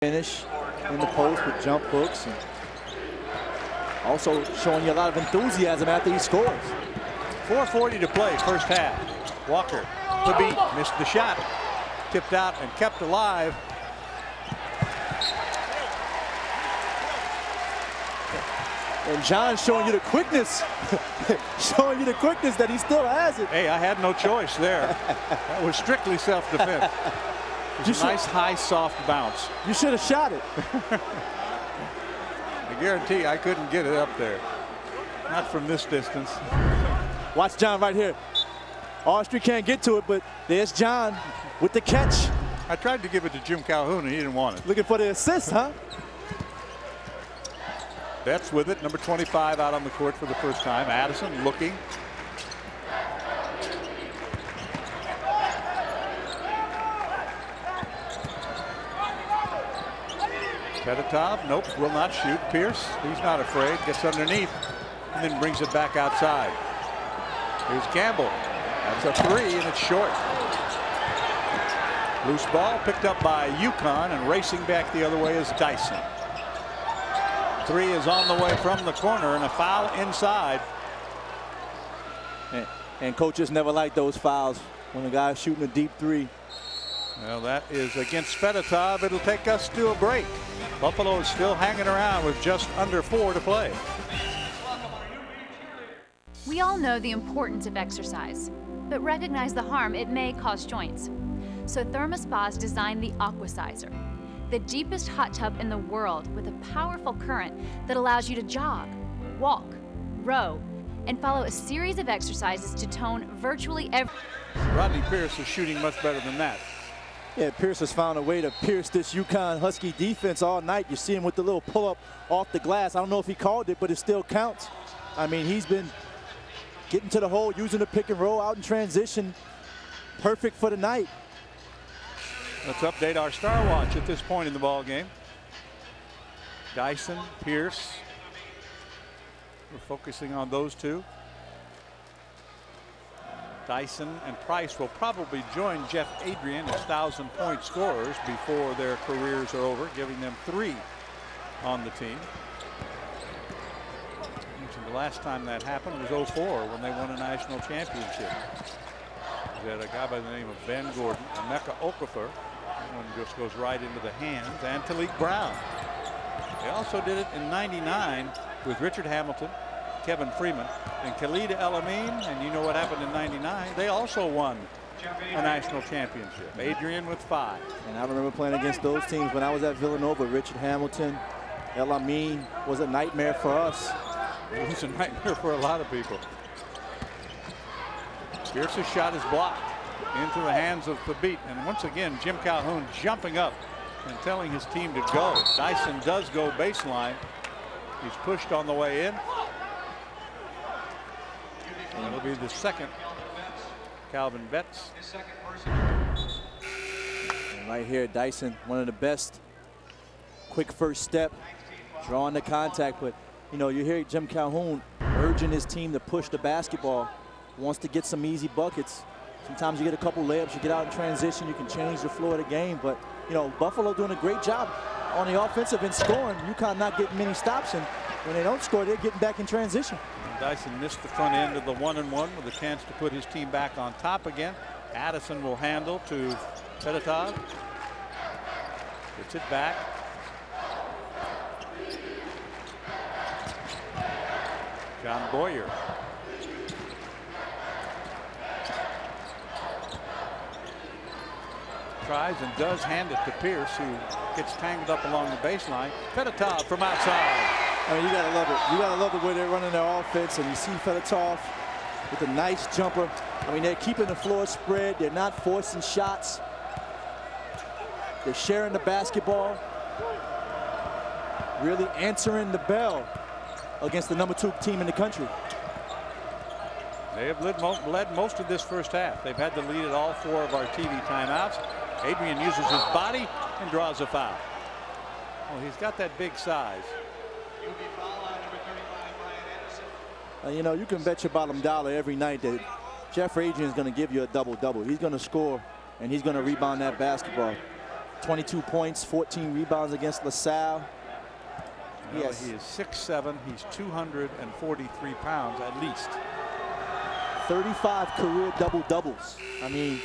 finish in the post with jump hooks, and also showing you a lot of enthusiasm after he scores. 4:40 to play, first half. Walker, the beat, missed the shot, tipped out and kept alive. And John showing you the quickness, showing you the quickness that he still has it. Hey, I had no choice there. That was strictly self-defense. It was a nice, high, soft bounce. You should have shot it. I guarantee I couldn't get it up there. Not from this distance. Watch John right here. Austria can't get to it, but there's John with the catch. I tried to give it to Jim Calhoun, and he didn't want it. Looking for the assist, huh? Betts with it, number 25 out on the court for the first time. Addison looking. Fedotov, nope, will not shoot. Pierce, he's not afraid, gets underneath, and then brings it back outside. Here's Campbell. That's a three, and it's short. Loose ball picked up by UConn, and racing back the other way is Dyson. Three is on the way from the corner, and a foul inside. And coaches never like those fouls when a guy's shooting a deep three. Well, that is against Fedotov. It'll take us to a break. Buffalo is still hanging around with just under 4 to play. We all know the importance of exercise, but recognize the harm it may cause joints. So ThermoSpa's designed the Aquasizer, the deepest hot tub in the world with a powerful current that allows you to jog, walk, row, and follow a series of exercises to tone virtually every. Rodney Pierce is shooting much better than that. Yeah, Pierce has found a way to pierce this UConn Husky defense all night. You see him with the little pull-up off the glass. I don't know if he called it, but it still counts. I mean, he's been getting to the hole, using the pick and roll out in transition. Perfect for the night. Let's update our star watch at this point in the ball game. Dyson, Pierce. We're focusing on those two. Dyson and Price will probably join Jeff Adrian as 1,000-point scorers before their careers are over, giving them 3 on the team. The last time that happened was 04 when they won a national championship. They had a guy by the name of Ben Gordon, Emeka Okafor. That one just goes right into the hands, and Talik Brown. They also did it in '99 with Richard Hamilton, Kevin Freeman, and Khalid El Amin. And you know what happened in '99? They also won a national championship. Adrian with 5. And I remember playing against those teams when I was at Villanova. Richard Hamilton, El Amin was a nightmare for us. It was a nightmare for a lot of people. Pierce's shot is blocked into the hands of Thabit. And once again, Jim Calhoun jumping up and telling his team to go. Dyson does go baseline. He's pushed on the way in. And it'll be the second. Calvin Betts. And right here, Dyson, one of the best. Quick first step, drawing the contact, but you know, you hear Jim Calhoun urging his team to push the basketball, wants to get some easy buckets. Sometimes you get a couple layups, you get out in transition, you can change the flow of the game. But, you know, Buffalo doing a great job on the offensive and scoring. UConn not getting many stops, and when they don't score, they're getting back in transition. And Dyson missed the front end of the 1-and-1 with a chance to put his team back on top again. Addison will handle to Fedotov. Gets it back. John Boyer. Tries and does hand it to Pierce, who gets tangled up along the baseline. Fedotov from outside. I mean, you gotta love it. You gotta love the way they're running their offense, and you see Fedotov with a nice jumper. I mean, they're keeping the floor spread. They're not forcing shots. They're sharing the basketball. Really answering the bell against the #2 team in the country. They have led most of this first half. They've had the lead at all 4 of our TV timeouts. Adrian uses his body and draws a foul. Well, he's got that big size. You know, you can bet your bottom dollar every night that Jeff Adrian is going to give you a double-double. He's going to score, and he's going to rebound that basketball. 22 points, 14 rebounds against LaSalle. Well, he is 6'7". He's 243 pounds at least. 35 career double-doubles. I mean,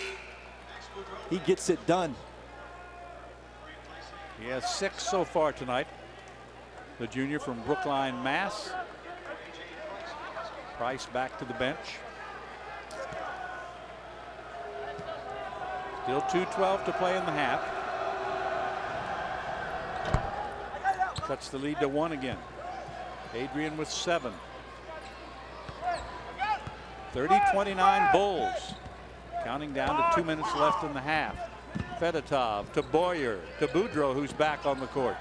he gets it done. He has 6 so far tonight. The junior from Brookline, Mass. Price back to the bench. Still 2:12 to play in the half. Cuts the lead to 1 again. Adrian with 7. 30-29 Bulls. Counting down to 2 minutes left in the half. Fedotov to Boyer to Boudreau, who's back on the court.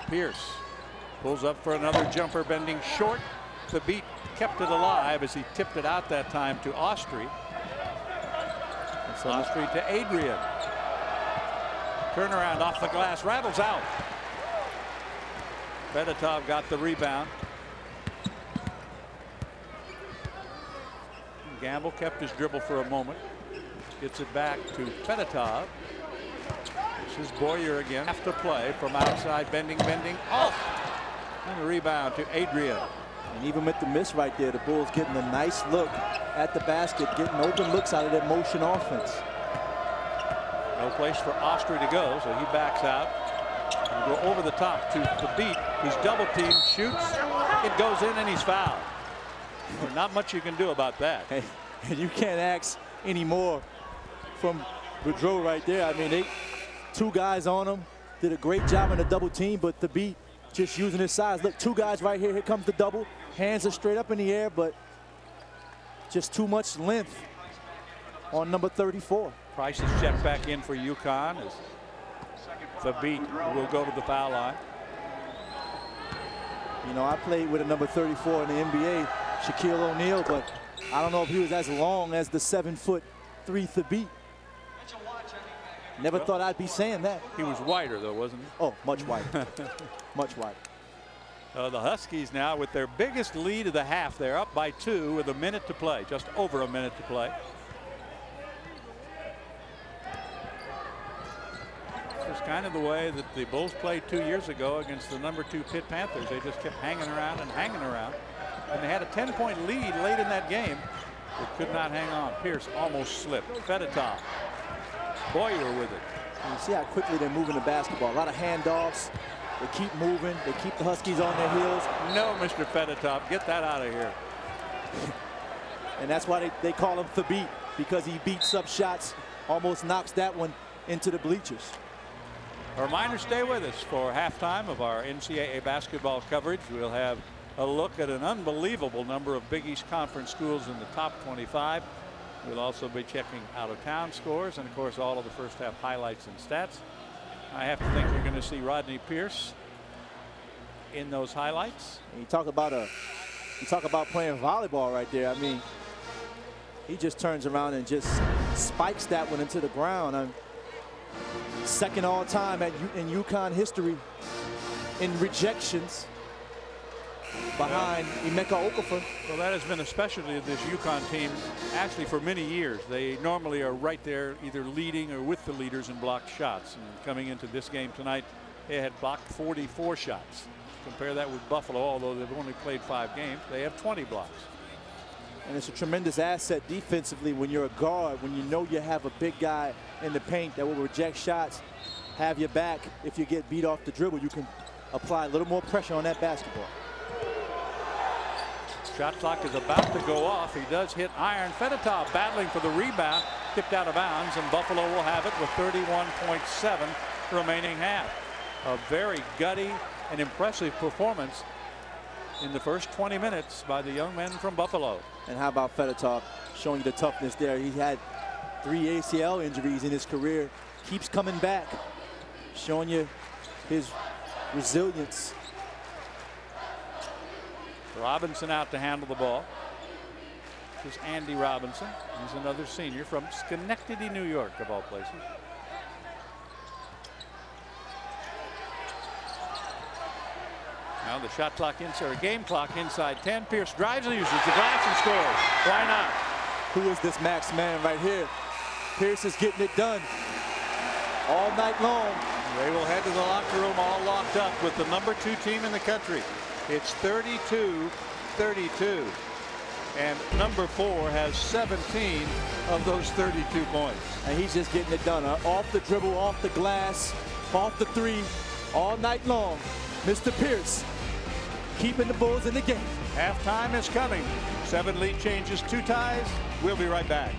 Pierce pulls up for another jumper, bending short. The beat kept it alive as he tipped it out that time to Austri. Austri to Adrian. Turnaround off the glass, rattles out. Fedotov got the rebound. Gamble kept his dribble for a moment. Gets it back to Fedotov. This is Boyer again. Have to play from outside, bending. Off. And the rebound to Adrian. And even with the miss right there, the Bulls getting a nice look at the basket, getting open looks out of that motion offense. No place for Austri to go, so he backs out. And go over the top to the beat. He's double teamed, shoots. It goes in, and he's fouled. Well, not much you can do about that. Hey, you can't ask any more from Boudreau right there. I mean, 2 guys on him. Did a great job in the double team, but the beat just using his size. Look, 2 guys right here. Here comes the double. Hands are straight up in the air, but just too much length on number 34. Price is checked back in for UConn as the beat will go to the foul line. You know, I played with a number 34 in the NBA, Shaquille O'Neal, but I don't know if he was as long as the 7'3" Thabit. Never thought I'd be saying that. He was wider, though, wasn't he? Oh, much wider. Much wider. The Huskies now with their biggest lead of the half. They're up by 2 with a minute to play, just over a minute to play. This is kind of the way that the Bulls played 2 years ago against the number 2 Pitt Panthers. They just kept hanging around and hanging around. And they had a 10-point lead late in that game, but could not hang on. Pierce almost slipped. Fedotov. Boyer with it. You see how quickly they're moving the basketball. A lot of handoffs. They keep moving. They keep the Huskies on their heels. No, Mr. Fedotov, get that out of here. And that's why they call him Thabit, because he beats up shots, almost knocks that one into the bleachers. A reminder, stay with us for halftime of our NCAA basketball coverage. We'll have a look at an unbelievable number of Big East Conference schools in the top 25. We'll also be checking out-of-town scores and, of course, all of the first half highlights and stats. I have to think you're going to see Rodney Pierce in those highlights. You talk about playing volleyball right there. I mean, he just turns around and just spikes that one into the ground. Second all time in UConn history in rejections, behind Emeka Okafor. Well, that has been a specialty of this UConn team actually for many years. They normally are right there either leading or with the leaders in blocked shots. And coming into this game tonight, they had blocked 44 shots. Compare that with Buffalo, although they've only played 5 games. They have 20 blocks. And it's a tremendous asset defensively when you're a guard, when you know you have a big guy in the paint that will reject shots, have your back. If you get beat off the dribble, you can apply a little more pressure on that basketball. Shot clock is about to go off. He does hit iron. Fedotov battling for the rebound, tipped out of bounds, and Buffalo will have it with 31.7 remaining half. A very gutty and impressive performance in the first 20 minutes by the young men from Buffalo. And how about Fedotov showing the toughness there? He had 3 ACL injuries in his career. Keeps coming back, showing you his resilience. Robinson out to handle the ball. This is Andy Robinson. He's another senior from Schenectady, New York, of all places. Now the shot clock inside, game clock inside 10. Pierce drives and uses the glass and scores. Why not? Who is this Max man right here? Pierce is getting it done. all night long. They will head to the locker room all locked up with the #2 team in the country. It's 32-32. And #4 has 17 of those 32 points. And he's just getting it done. Off the dribble, off the glass, off the three, all night long. Mr. Pierce keeping the Bulls in the game. Halftime is coming. 7 lead changes, 2 ties. We'll be right back.